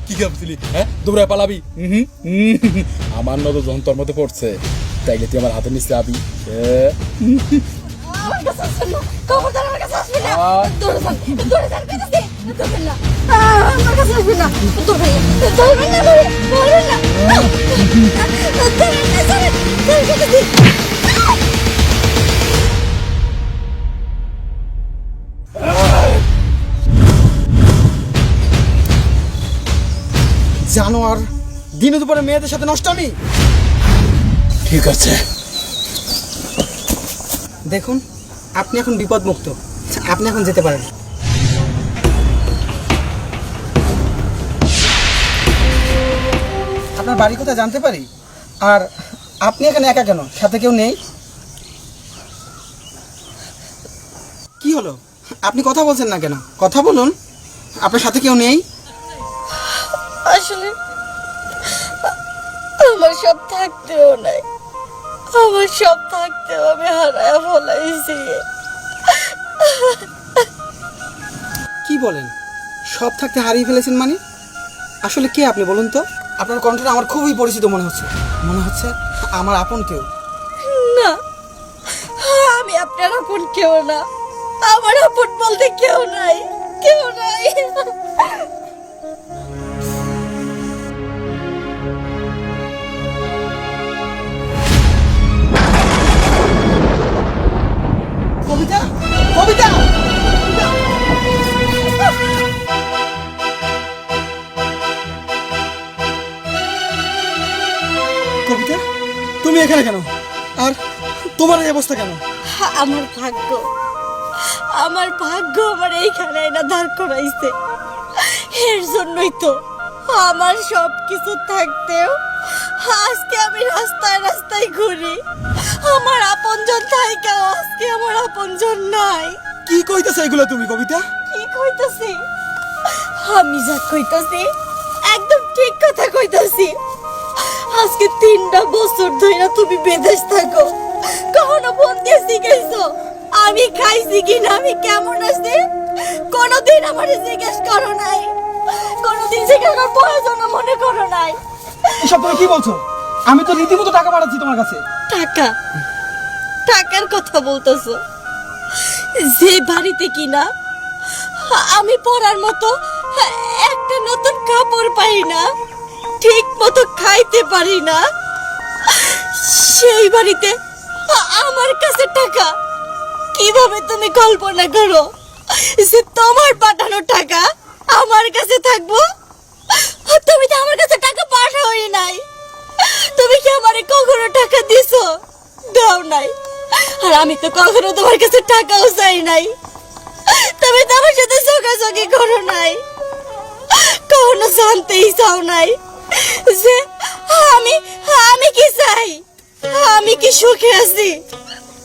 কি ভাবছিলি? হ্যাঁ, দৌড়ায় পালাবি? আমার নজর যখন তোর মধ্যে পড়ছে, তাইলে তুই আমার হাতের নিচে আবি। আমার কাছে আসবেন না, খবরদার আমার কাছে আসবেন না। দৌড়ে যান, কইতাছি, ধরবেন না। আমার কাছে আসবেন না, ধরবেন না, ধরবেন না, ধরবেন না। ধরবেন না, ধরবেন, কইতাছি। জানোয়ার, দিনে দুপুরে মেয়েদের সাথে নষ্টামি। ঠিক আছে, দেখুন, আপনি এখন বিপদ মুক্ত, আপনি এখন যেতে পারেন। আপনার বাড়ি কোথায় জানতে পারি? আর আপনি এখানে একা কেন? সাথে কেউ নেই? কি হলো, আপনি কথা বলছেন না কেন? কথা বলুন, আপনার সাথে কেউ নেই? আসলে আমার সব থাকতেও নাই, আমার সব থাকতেও আমি হারায় ফলাইছি। কি বলেন, সব থাকতে হারিয়ে ফেলেছেন মানে? আসলে কে আপনি বলুন তো? আপনার কণ্ঠটা আমার খুবই পরিচিত মনে হচ্ছে, মনে হচ্ছে আমার আপন কেউ। না, আমি আপনার আপন কেউ না, আমার আপন বলতে কেউ নাই, কেউ নাই। কবিতা, কবিতা, কবিতা, তুমি এখানে কেন? আর তোমার এই অবস্থা কেন? আমার ভাগ্য, আমার ভাগ্য আমার এইখানে না দাঁড় করাইছে। এর জন্যই তো আমার সব কিছু থাকতেও আজকে আমি রাস্তায় রাস্তায় ঘুরি। আমার আপনজন থাইকাও আজকে আমার আপনজন নাই। কি কইতেছ এগুলো তুমি কবিতা? কি কইতাছি? আমি যা কইতাছি একদম ঠিক কথা কইতাছি। আজকে 3টা বছর ধরে তুমি বিদেশ থাকো, কখনো ফোন দিয়ে জিজ্ঞেসো আমি খাইছি কিনা, আমি কেমন আছি? কোনোদিন আমার জিজ্ঞেস করো নাই, কোনোদিন জিজ্ঞেস করার প্রয়োজন মনে করো নাই। এসব তুমি কি বলছো? আমি তো রীতিমতো টাকা পাঠাচ্ছি তোমার কাছে। টাকা, টাকার কথা বলতেছো? যে বাড়িতে কিনা আমি পরার মতো একটা নতুন কাপড় পাই না, ঠিক মতো খাইতে পারি না, সেই বাড়িতে আমার কাছে টাকা? কিভাবে তুমি কল্পনা করো যে তোমার পাঠানো টাকা আমার কাছে থাকবো? তুমি তো আমার কাছে টাকা পাঠাওই নাই। তুমি কি আমারে কখনো টাকা দিছো? দাও নাই। আর আমি তো কখনো তোমার কাছে টাকাও চাই নাই। তুমি তো আমার সাথে যোগাযোগই করো নাই, কখনো জানতেই চাও নাই যে আমি আমি কি চাই, আমি কি সুখে আছি,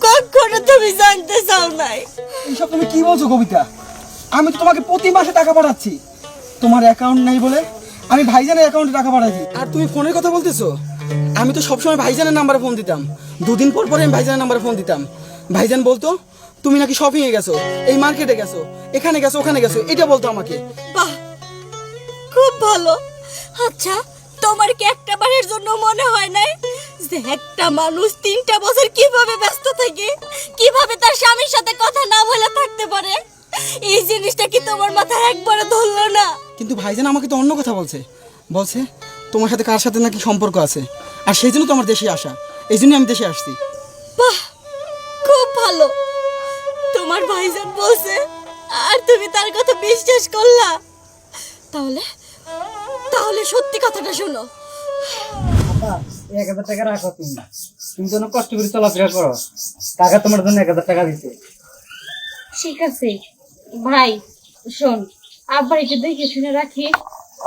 কখনো তুমি জানতে চাও নাই। এইসব তুমি কি বলছো কবিতা? আমি তো তোমাকে প্রতি মাসে টাকা পাঠাচ্ছি, তোমার অ্যাকাউন্ট নাই বলে আমি ভাইজানের অ্যাকাউন্টে টাকা পাঠাচ্ছি। আর তুমি ফোনের কথা বলতেছো? আমি তো সবসময় ভাইজানের নাম্বারে ফোন দিতাম, 2 দিন পর পর আমি ভাইজানের নাম্বারে ফোন দিতাম। ভাইজান বলতো তুমি নাকি শপিং এ গেছো, এই মার্কেটে গেছো, এখানে গেছো, ওখানে গেছো, এটা বলতো আমাকে। বাহ, খুব ভালো। আচ্ছা, তোমার কি একটা বারের জন্য মনে হয় নাই যে একটা মানুষ 3টা বছর কিভাবে ব্যস্ত থাকে, কিভাবে তার স্বামীর সাথে কথা না বলে থাকতে পারে? এই জিনিসটা কি তোমার মাথায় একবারে ধরলো না? কিন্তু ভাইজান আমাকে তো অন্য কথা বলছে, বলছে তোমার সাথে কার সাথে নাকি সম্পর্ক আছে, আর সেই জন্য তো আমার দেশে আসা, এই জন্য আমি দেশে আসছি। বাহ, খুব ভালো। তোমার ভাইজান বলছে আর তুমি তার কথা বিশ্বাস করলা? তাহলে তাহলে সত্যি কথাটা শোনো। আপা, 1000 টাকা রাখো তুমি, তুমি যেন কষ্ট করে চলাফেরা করো। টাকা তোমার জন্য 1000 টাকা দিতে। ঠিক আছে ভাই, শোন, আব্বার একটু দেখে শুনে রাখি,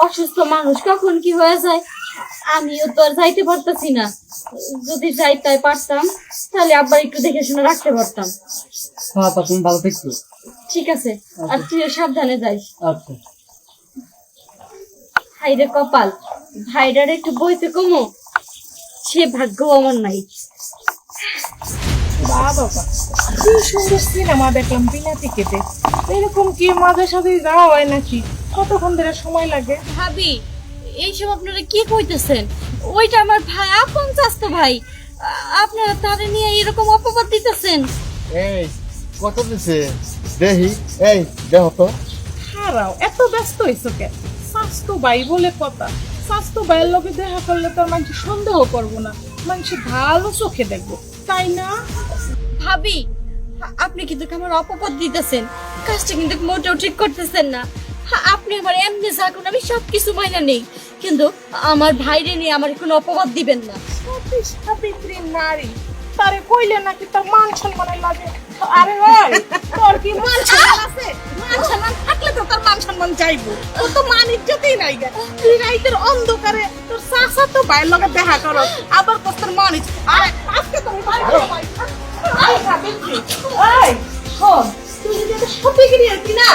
অসুস্থ মানুষ কখন কি হয়ে যায় আমিও তো আর যাইতে পারতাছি না। যদি যাইতে পারতাম তাহলে আব্বার একটু দেখে শুনে রাখতে পারতাম। হ্যাঁ আপা, তুমি ভালো থাকছো। ঠিক আছে, আর তুই সাবধানে যাইস। আচ্ছা। হাইরে কপাল, ভাইরার একটু বইতে কমো, সে ভাগ্য আমার নাই। বাবা, কি সুন্দর সিনেমা দেখলাম বিনা টিকেটে। এরকম কি মাঝে সাথে যাওয়া হয় নাকি? কতক্ষণ ধরে সময় লাগে? ভাবি এইসব আপনারা কি কইতেছেন? ওইটা আমার ভাই, আপন চাস্তো ভাই। আপনারা তারে নিয়ে এরকম অপবাদ দিতেছেন। এই কত দিছে দেখি, এই দেখো তো। হারাও, এত ব্যস্ত হইছো কেন? স্বাস্থ্য ভাই বলে কথা, স্বাস্থ্য ভাইয়ের লোকে দেখা করলে তো আর মানুষ সন্দেহ করবো না, মানুষ ভালো চোখে দেখবো, তাই না? ভাবি আপনি কিন্তু আমার অপবাদ দিতেছেন, কাজটা কিন্তু মোটেও ঠিক করতেছেন না। আপনি আমার এমনি থাকুন, আমি সবকিছু মাইনা নেই, কিন্তু আমার ভাইরে নিয়ে আমার কোনো অপবাদ দিবেন না। সতী সাবিত্রী নারী, তারে কইলে নাকি তোর মান সম্মানের লাগে। আরে ভাই, তোর কি মান সম্মান আছে? মান সম্মান থাকলে তো তোর মান সম্মান যাইবো, তোর তো মান ইজ্জতই নাই গে। তুই রাইতের অন্ধকারে তোর চাচা তো ভাইয়ের লগে দেখা করো, আবার তোর মান ইজ্জত। আরে আজকে তুমি ভাই আই সাবিত্রী, এই শোন, তুই যদি একটা সত্যিকারী আছি না,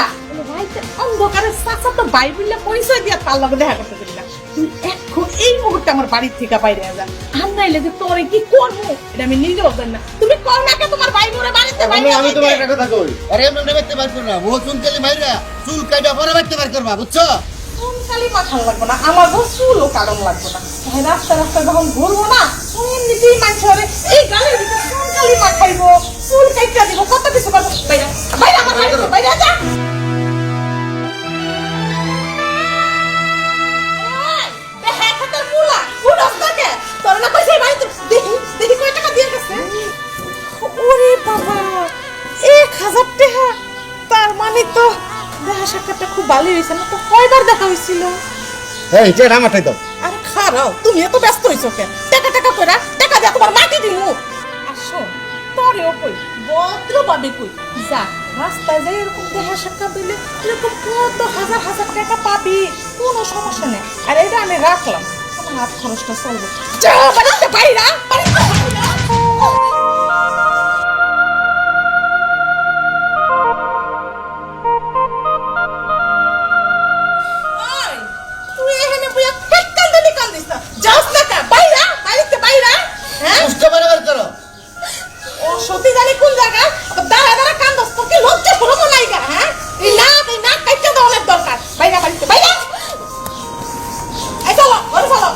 রাইতের অন্ধকারে চাচা তো ভাই বললে পরিচয় দিয়ে তার লগে দেখা করতে দিবি না। তুই এখন এই মুহূর্তে আমার বাড়ির থেকে বাইরে যা, আর নাইলে যে তোরে কি করবো এটা আমি নিজেও জানি না। তুমি কর না কে তোমার ভাই মোরে বাড়িতে বাইরে আমি তোমার একটা কথা কই, আরে এমনি বাইতে পারছো না, ও চুনকালি মাইরা চুল কাইটা পরে বাইতে পার করবা, বুঝছো? খালি মাথা লাগবে না, আমার বউ চুলও কারণ লাগবে না। তাই রাস্তা রাস্তা যখন ঘুরবো না, এমনিতেই মানুষ হবে এই গালের ভিতরে চুল কালি মাখাইবো, চুল কাইটা দিব, কত কিছু করবো। বাইরে বাইরে আমার বাড়িতে বাইরে যা। ওরে বাবা, 1000 টাকা! তার মানে তো দেখা সাক্ষাৎটা খুব ভালো হয়েছে না? তো কয়বার দেখা হয়েছিল? এই চেটা মাথায় দাও। আরে খারাও, তুমি এত ব্যস্ত হইছো কেন? টাকা টাকা করে টাকা দিয়ে তোমার মাটি দিমু। আসো তোরেও কই, ভদ্র ভাবে কই, যা রাস্তায় যাই এরকম দেখা সাক্ষাৎ দিলে এরকম কত হাজার হাজার টাকা পাবি, কোনো সমস্যা নেই। আর এটা আমি রাখলাম, আমার হাত খরচটা চলবে। যা বাড়িতে বাইরা, বাড়িতে বাইরা। তুই এখানে বুয়া ফেটকাল দিলি কাল দিস না, যাস না কা বাইরা, বাড়িতে বাইরা। হ্যাঁ সুস্থ মানে বের করো। ও সত্যি জানি কোন জায়গা দাঁড়া দাঁড়া কান্দস, তোর কি লজ্জা শরম নাই গা? হ্যাঁ এই নাক কাটতে দাও, অনেক দরকার। বাইরা বাড়িতে বাইরা, এই চলো ঘরে চলো।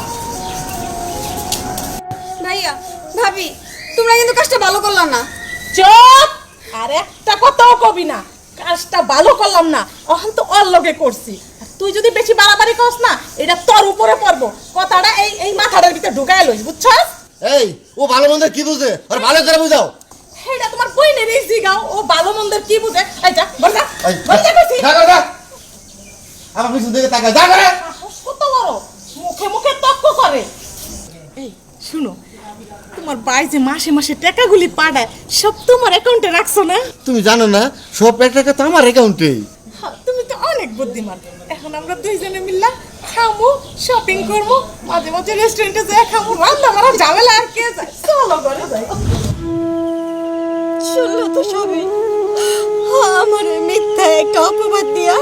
ভাইয়া ভাবি তোমরা কিন্তু কাজটা ভালো করলা না। চুপ! আর একটা কথাও কবি না, কাজটা ভালো করলাম না, অহন তো ওর লগে করছি। আর তুই যদি বেশি বাড়াবাড়ি করস না, এটা তোর উপরে পড়বো। কথাটা এই এই মাথাটার ভিতরে ঢুকায় লইস, বুঝছস? এই ও ভালো মন্দ কি বুঝে, আর ভালো করে বুঝাও। এটা তোমার বইনের এই জিগাও, ও ভালো মন্দের কি বুঝে? এই যা বল যা, এই বল যা কইছি। যা যা আমার পিছন দিকে তাকা, যা করে। কত বড় মুখে মুখে তর্ক করে। এই শুনো, তোমার ভাই যে মাসে মাসে টাকাগুলি পাঠায়, সব তোমার অ্যাকাউন্টে রাখছো না? তুমি জানো না সব টাকা তো আমার অ্যাকাউন্টে। হ্যাঁ, তুমি তো অনেক বুদ্ধিমান। এখন আমরা দুইজনে মিললাম, খামু, শপিং করবো, মাঝে মাঝে রেস্টুরেন্টে যাই খামু, রান্না বাড়া ঝামেলা আর কে যায়? চলো ঘরে যাই। শুনলো তো সবই, আমার মিথ্যা একটা অপবাদ দিয়া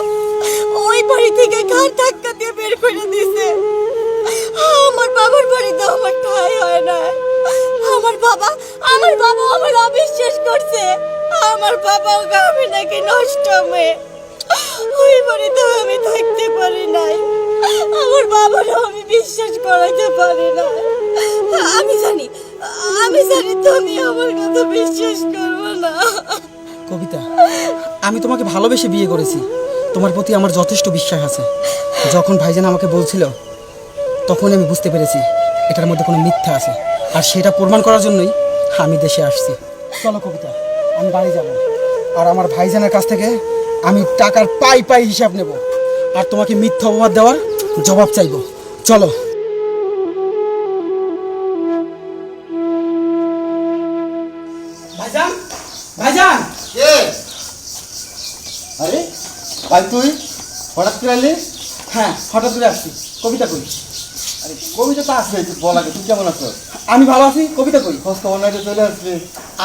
ওই বাড়ি থেকে ঘাট ধাক্কা দিয়ে বের করে দিছে। আমার বাবার বাড়িতে আমার ঠাঁই হয় না। আমার বাবা আমার অবিশ্বাস করছে। আমার বাবাও আমি নাকি নষ্ট মেয়ে, ওই বাড়িতে আমি থাকতে পারি নাই। আমার বাবারও আমি বিশ্বাস করাইতে পারি না। আমি জানি তুমি আমার কথা বিশ্বাস করবে না। কবিতা, আমি তোমাকে ভালোবেসে বিয়ে করেছি, তোমার প্রতি আমার যথেষ্ট বিশ্বাস আছে। যখন ভাইজান আমাকে বলছিল, তখন আমি বুঝতে পেরেছি এটার মধ্যে কোনো মিথ্যা আছে, আর সেটা প্রমাণ করার জন্যই আমি দেশে আসছি। চলো কবিতা, আমি বাড়ি যাব, আর আমার ভাইজানের কাছ থেকে আমি টাকার পাই পাই হিসাব নেব, আর তোমাকে মিথ্যা অপবাদ দেওয়ার জবাব চাইব। চলো। ভাইজান, ভাইজান! কে? আরে ভাই তুই হঠাৎ করে এলি? হ্যাঁ, হঠাৎ করে আসছি। কবিতা কই? আরে কবিতা তো আসবে, তুই বল আগে, তুই কেমন আছো? আমি ভালো আছি, কবিতা কই? খোঁজ খবর নাই তো চলে আসবে।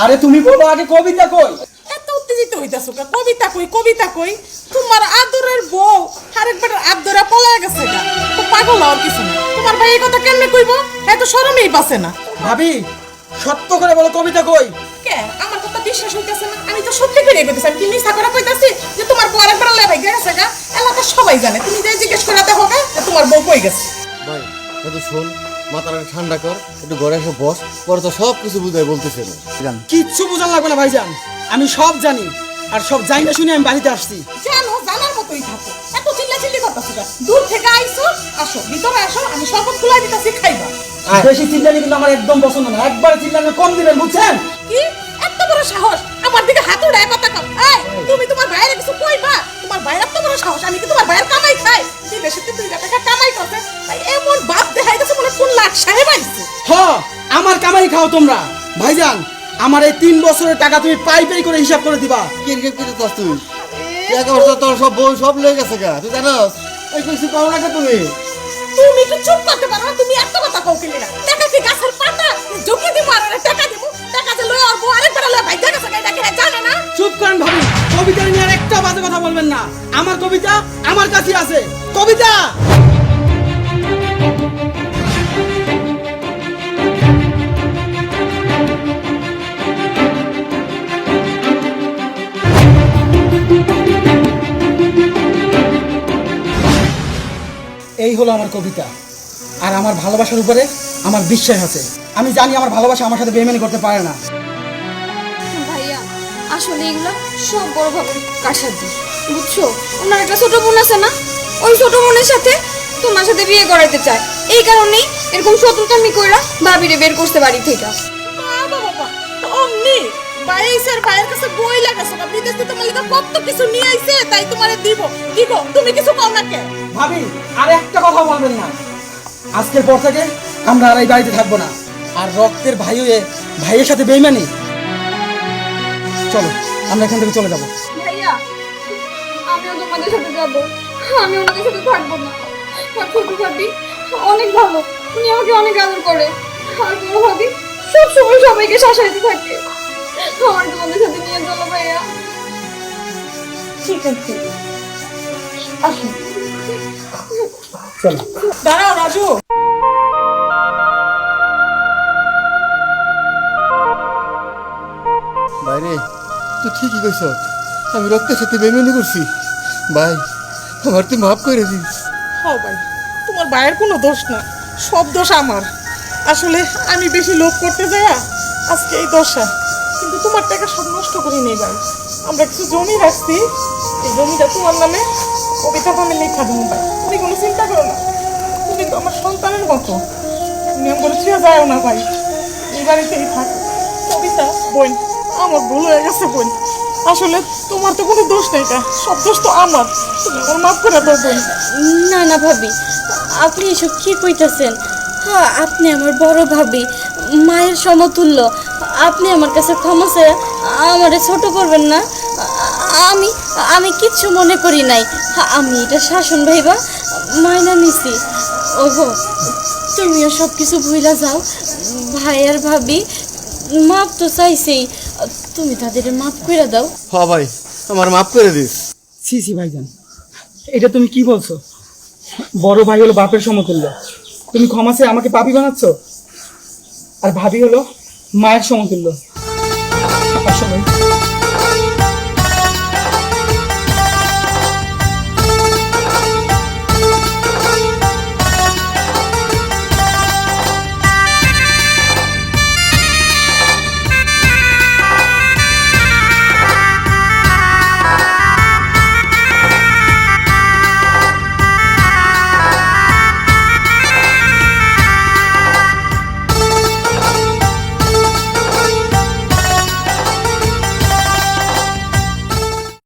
আরে তুমি বলো আগে, কবিতা কই? এত উত্তেজিত হইতাছো কা? কবিতা কই, কবিতা কই? তোমার আদরের বউ আরেকবার আদরে পলায় গেছে গা। তো পাগল হওয়ার কিছু না। তোমার ভাই এই কথা কেমনে কইবো? এত শরমই পাছে না। ভাবি, সত্য করে বলো, কবিতা কই? কে আমার তো বিশ্বাস হইতেছে না। আমি তো সত্যি করে কইতেছি, আমি কি মিছা করে কইতাছি যে তোমার বউ আরেকবার লাই ভাই গেছে গা? এলাকা সবাই জানে, তুমি যাই জিজ্ঞেস করে দেখো গা যে তোমার বউ কই গেছে। ভাই একটু শোন, মাথাটা ঠান্ডা কর, একটু ঘরে এসে বস, পরে তো সব কিছু বুঝাই বলতেছে না। কিচ্ছু বোঝান লাগবে না ভাইজান, আমি সব জানি, আর সব জানি না শুনে আমি বাড়িতে আসছি। জানো, জানার মতোই থাকো, এত চিল্লাচিল্লি করতেছো কেন? দূর থেকে আইছো, আসো ভিতরে আসো, আমি শরবত খুলাই দিতেছি, খাইবা। বেশি চিল্লানি কিন্তু আমার একদম পছন্দ না, একবার চিল্লানি কম দিবেন বুঝছেন? কি এত বড় সাহস আমার দিকে হাত উড়ায় কথা কম? এই তুমি তোমার ভাইয়ের কিছু কইবা? তোমার ভাইয়ের এত বড় সাহস, আমি কি তোমার ভাইয়ের কামাই খাই? যে দেশে 2 টাকা কামাই করতে তাই এমন বাপ দেখাইতেছে মনে কোন লাখ সাহেব আইছে। হ, আমার কামাই খাও তোমরা। ভাইজান, আমার এই 3 বছরের টাকা তুমি পাই পাই করে হিসাব করে দিবা। কি রেপ করে চাস তুই? এক বছর তোর সব বউ সব লয়ে গেছে গা, তুই জানোস? এই কিছু পাও না তুমি? তুমি তো চুপ করতে পারো না, তুমি এত কথা কও কিনা? টাকা কি গাছের পাতা? জমি দিব আর টাকা দিব, টাকা যে লয় আর বউ আরেকবার লয় ভাই জায়গা সাকাই ডাকে জানে না? চুপ করেন ভাবি, কবিতা নিয়ে আর একটা বাজে কথা বলবেন না। আমার কবিতা আমার কাছে আছে। কবিতা এই হলো আমার কবিতা, আর আমার ভালোবাসার উপরে আমার বিশ্বাস আছে। আমি জানি আমার ভালোবাসা আমার সাথে বেইমানি করতে পারে না। ভাইয়া আসলে এগুলা সব বড় ভাবে কাশার দিস, বুঝছো? ওনার একটা ছোট বোন আছে না, ওই ছোট বোনের সাথে তোমার সাথে বিয়ে করাইতে চায়, এই কারণেই এরকম শত্রুতামি কইরা ভাবিরে বের করতে বাড়ি থেকে। বাবা বাবা অমনি বাইসের ভাইয়ের কাছে বই লাগাছে না, বিদেশ থেকে তোমার লাগা কত কিছু নিয়ে আইছে, তাই তোমারে দিব। কি গো তুমি কিছু কও না কে? ভাবি, আর একটা কথা বলবেন না। আজকের পর থেকে আমরা আর এই বাড়িতে থাকবো না। আর রক্তের ভাই হয়ে ভাইয়ের সাথে বেইমানি, চলো আমরা এখান থেকে চলে যাবো। ভাইয়া আমিও তোমাদের সাথে যাব, আমি ওনাদের সাথে থাকবো না। আর ছোট ভাবি অনেক ভালো, উনি আমাকে অনেক আদর করে, আর বড় ভাবি সবসময় সবাইকে শাসাইতে থাকে। আমার তোমাদের সাথে নিয়ে চলো ভাইয়া। ঠিক আছে আসো। চলো। দাঁড়াও রাজু, বাইরে তুই ঠিকই কইছ, আমি রক্তের সাথে বেমানি করছি। ভাই আমার তুই মাফ করে দিস। হও ভাই, তোমার ভাইয়ের কোনো দোষ না, সব দোষ আমার। আসলে আমি বেশি লোভ করতে যাইয়া আজকে এই দশা, কিন্তু তোমার টাকা সব নষ্ট করি নেই ভাই। আমরা কিছু জমি রাখছি, এই জমিটা তোমার নামে কবিতা ফামে লেখা দেবো ভাই, তুমি কোনো চিন্তা করো না। তুমি তো আমার সন্তানের মতো, তুমি আমার ছেড়ে যাও না ভাই, এই বাড়িতেই থাকো। কবিতা বোন, আমার ভুল হয়ে গেছে বোন, আসলে তোমার তো কোনো দোষ নেই, এটা সব দোষ তো আমার, তুমি আমার মাফ করে দাও বোন। না না ভাবি, আপনি এসব কি কইতাছেন? হ্যাঁ, আপনি আমার বড় ভাবি, মায়ের সমতুল্য। আপনি আমার কাছে ক্ষমা চেয়ে আমারে ছোট করবেন না। আমি আমি কিচ্ছু মনে করি নাই, আমি এটা শাসন ভাইবা মাইনা নিছি। ওগো, তুমিও সব কিছু ভুইলা যাও। ভাই আর ভাবি মাপ তো চাইছেই, তুমি তাদের মাফ করে দাও। হ ভাই, আমার মাফ করে দিস। ছি ছি ভাইজান, এটা তুমি কি বলছো? বড় ভাই হলো বাপের সমতুল্য, তুমি ক্ষমা চেয়ে আমাকে পাপী বানাচ্ছ? আর ভাবি হলো মায়ের সমতুল্য। আসলে